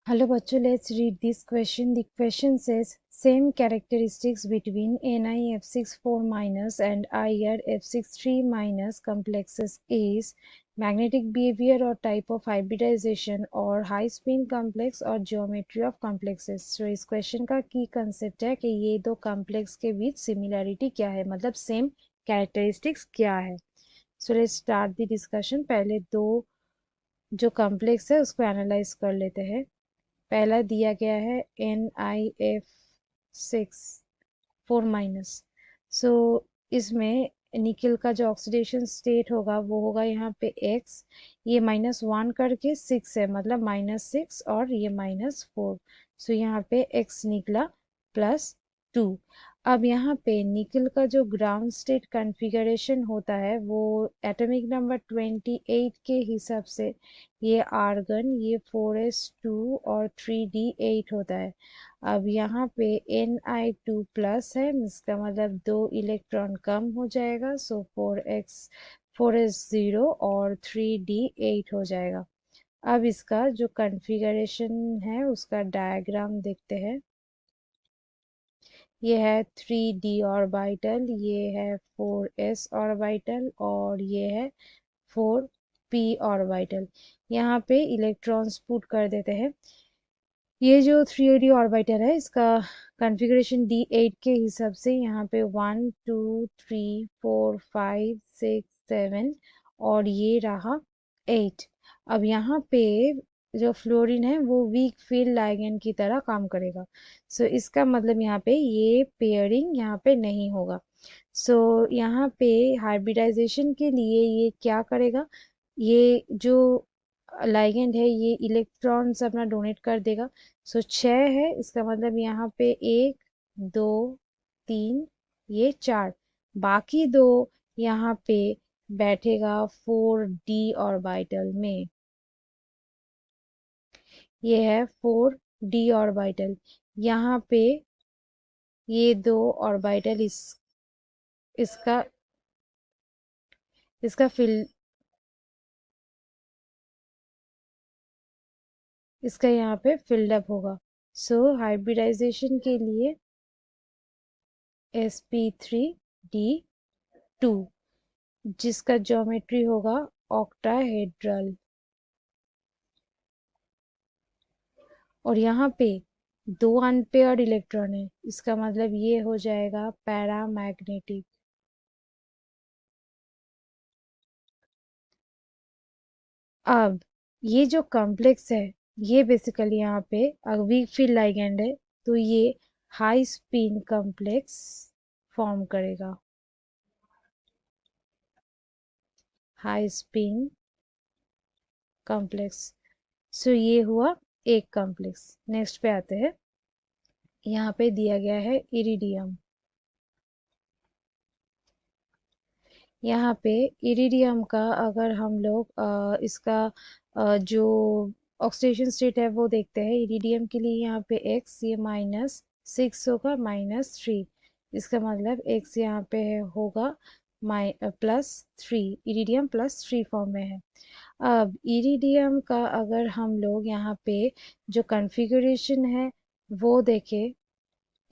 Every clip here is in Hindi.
Hello बच्चों, let's read this question. The question says same characteristics between NiF6 4 minus and IrF6 3 minus complexes is magnetic behavior or type of hybridization or high spin complex or geometry of complexes. So इस question का की concept है कि ये दो complex के बीच similarity क्या है, मतलब same characteristics क्या है. So let's start the discussion. पहले दो जो complex है उसको analyze कर लेते हैं. पहला दिया गया है NiF6 4 माइनस. सो इसमें निकल का जो ऑक्सीडेशन स्टेट होगा वो होगा यहाँ पे x. ये -1 करके 6 है, मतलब -6 और ये -4. सो यहाँ पे x निकला +2. अब यहाँ पे निकल का जो ग्राउंड स्टेट कॉन्फ़िगरेशन होता है वो एटॉमिक नंबर 28 के हिसाब से ये आर्गन, ये 4s2 और 3d8 होता है. अब यहाँ पे Ni2 प्लस है, इसका मतलब 2 इलेक्ट्रॉन कम हो जाएगा. सो 4s0 और 3d8 हो जाएगा. अब इसका जो कॉन्फ़िगरेशन है उसका डायग्राम देखते हैं. ये है 3d ऑर्बिटल, ये है 4s ऑर्बिटल और ये है 4p ऑर्बिटल. यहाँ पे इलेक्ट्रॉन्स पुट कर देते हैं. ये जो 3d ऑर्बिटल है इसका कॉन्फ़िगरेशन d8 के हिसाब से यहाँ पे 1 2 3 4 5 6 7 और ये रहा 8. अब यहाँ पे जो फ्लोरीन है वो वीक फील्ड लाइगेंड की तरह काम करेगा. सो इसका मतलब यहाँ पे ये पेयरिंग यहाँ पे नहीं होगा. सो यहाँ पे हाइब्रिडाइजेशन के लिए ये क्या करेगा, ये जो लाइगेंड है ये इलेक्ट्रॉन्स अपना डोनेट कर देगा. सो 6 है, इसका मतलब यहाँ पे 1 2 3 ये 4, बाकी दो यहाँ पे बैठेगा 4d ऑर्बिटल में. ये है 4d ऑर्बिटल. यहाँ पे ये दो ऑर्बिटल इसका इसका फिल इसका यहाँ पे फिल्डअप होगा. सो हाइब्रिडाइजेशन के लिए sp3d2 जिसका ज्योमेट्री होगा ऑक्टाहेड्रल. और यहाँ पे दो अनपेयर्ड इलेक्ट्रॉन है, इसका मतलब ये हो जाएगा पैरामैग्नेटिक. अब ये जो कॉम्प्लेक्स है ये बेसिकली यहाँ पे वीक फील्ड लाइगेंड है, तो ये हाई स्पिन कॉम्प्लेक्स फॉर्म करेगा. High spin complex. सो ये हुआ एक कॉम्प्लेक्स. नेक्स्ट पे आते हैं. यहाँ पे दिया गया है इरिडियम. यहाँ पे इरिडियम का अगर हम लोग इसका जो ऑक्सीडेशन स्टेट है वो देखते हैं. इरिडियम के लिए यहाँ पे x ये -6 होगा -3. इसका मतलब x यहाँ पे होगा +3. इरिडियम +3 फॉर्म में है. अब इरिडियम का अगर हम लोग यहाँ पे जो कॉन्फ़िगरेशन है वो देखें,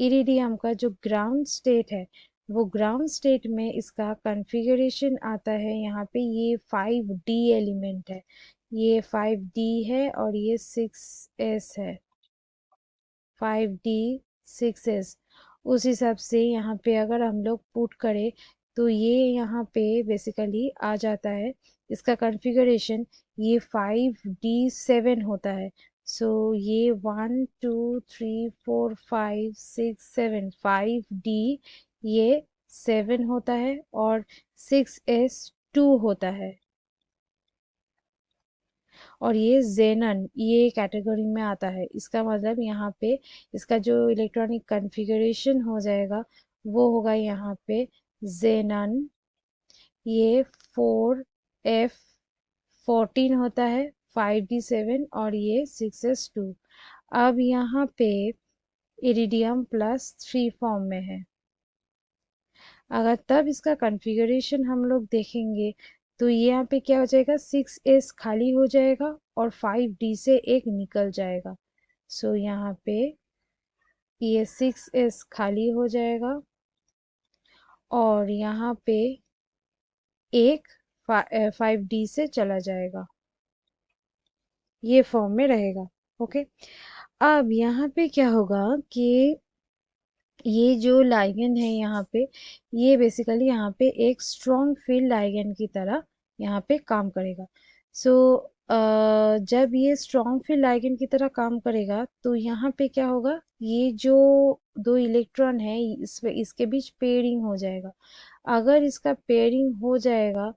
इरिडियम का जो ग्राउंड स्टेट है वो ग्राउंड स्टेट में इसका कॉन्फ़िगरेशन आता है. यहाँ पे ये 5d एलिमेंट है, ये 5d है और ये 6s है. 5d 6s. उस हिसाब से यहाँ पे अगर हम लोग पुट करें तो ये यहाँ पे बेसिकली आ जाता है. इसका कॉन्फ़िगरेशन ये 5d7 होता है. सो ये 1 2 3 4 5 6 7 5d ये 7 होता है और 6s 2 होता है. और ये जेनन ये कैटेगरी में आता है. इसका मतलब यहाँ पे इसका जो इलेक्ट्रॉनिक कॉन्फ़िगरेशन हो जाएगा वो होगा यहाँ पे जेनन. ये 4f14 होता है, 5d7 और ये 6s2. अब यहाँ पे इरिडियम +3 फॉर्म में है. अगर तब इसका कॉन्फ़िगरेशन हम लोग देखेंगे तो ये यहाँ पे क्या हो जाएगा, 6s खाली हो जाएगा और 5d से एक निकल जाएगा. सो यहाँ पे ये 6s खाली हो जाएगा और यहाँ पे एक 5d से चला जाएगा, ये फॉर्म में रहेगा। ओके, अब यहाँ पे क्या होगा कि ये जो लाइगेंड है यहाँ पे, ये बेसिकली यहाँ पे एक स्ट्रॉन्ग फील्ड लाइगेंड की तरह यहाँ पे काम करेगा। सो जब ये स्ट्रॉन्ग फील्ड लाइगेंड की तरह काम करेगा तो यहाँ पे क्या होगा, ये जो दो इलेक्ट्रॉन है इसके बीच पेयरिंग हो जाएगा। अगर इसका पेयरिंग हो जाएगा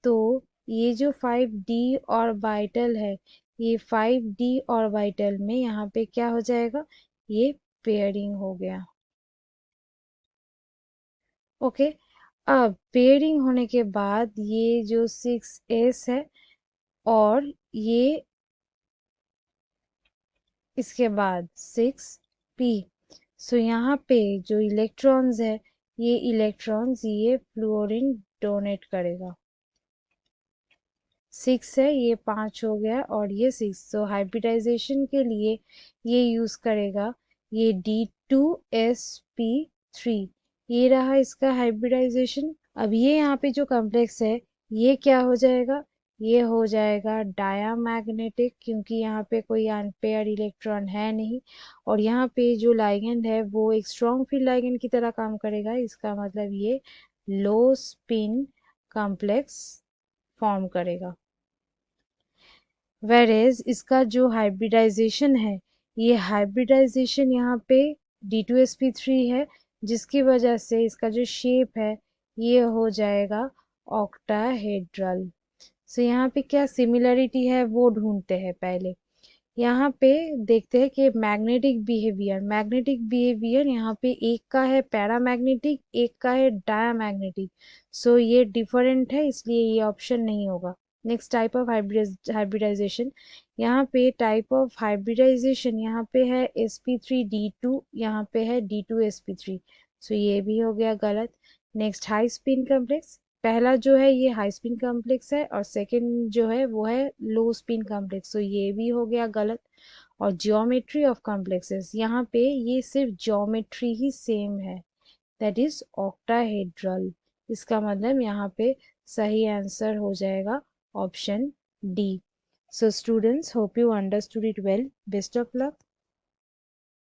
तो ये जो 5d ऑर्बिटल है, ये 5d ऑर्बिटल में यहाँ पे क्या हो जाएगा, ये पेयरिंग हो गया। ओके, अब पेयरिंग होने के बाद ये जो 6s है और ये इसके बाद 6p, सो यहाँ पे जो इलेक्ट्रॉन्स है, ये इलेक्ट्रॉन्स ये फ्लोरीन डोनेट करेगा। 6 है, ये 5 हो गया और ये 6, तो हाइब्रिडाइजेशन के लिए ये यूज करेगा ये D2sp3। ये रहा इसका हाइब्रिडाइजेशन। अब ये यहाँ पे जो कॉम्प्लेक्स है, ये क्या हो जाएगा, ये हो जाएगा डायामैग्नेटिक, क्योंकि यहाँ पे कोई अनपेयर इलेक्ट्रॉन है नहीं। और यहाँ पे जो लाइगेंड है वो एक स्ट्रॉन्ग फील्ड लाइगेंड की तरह काम करेगा, इसका मतलब ये लो स्पिन कॉम्प्लेक्स फॉर्म करेगा। वेरेज इसका जो हाइब्रिडाइजेशन है, ये हाइब्रिडाइजेशन यहाँ पे D2sp3 है, जिसकी वजह से इसका जो शेप है ये हो जाएगा ऑक्टाहेड्रल। सो यहाँ पे क्या सिमिलरिटी है वो ढूंढते हैं पहले। यहाँ पे देखते हैं कि मैग्नेटिक बिहेवियर यहाँ पे एक का है पैरामैग्नेटिक, एक का है डायामैग्नेटिक। सो ये डिफरेंट है, इसलिए ये ऑप्शन नहीं होगा। नेक्स्ट टाइप ऑफ हाइब्रिडाइजेशन, यहाँ पे टाइप ऑफ हाइब्रिडाइजेशन यहाँ पे है sp3d2, यहाँ पे है D2sp3। सो ये भी हो गया गलत। नेक्स्ट हाई स्पिन कॉम्प्लेक्स, पहला जो है ये हाई स्पिन कॉम्प्लेक्स है और सेकंड जो है वो है लो स्पिन कॉम्प्लेक्स, तो ये भी हो गया गलत। और जियोमेट्री ऑफ कॉम्प्लेक्सेस, यहाँ पे ये सिर्फ जियोमेट्री ही सेम है, दैट इज ऑक्टाहेड्रल। इसका मतलब यहाँ पे सही आंसर हो जाएगा option D. So students, hope you understood it well, best of luck.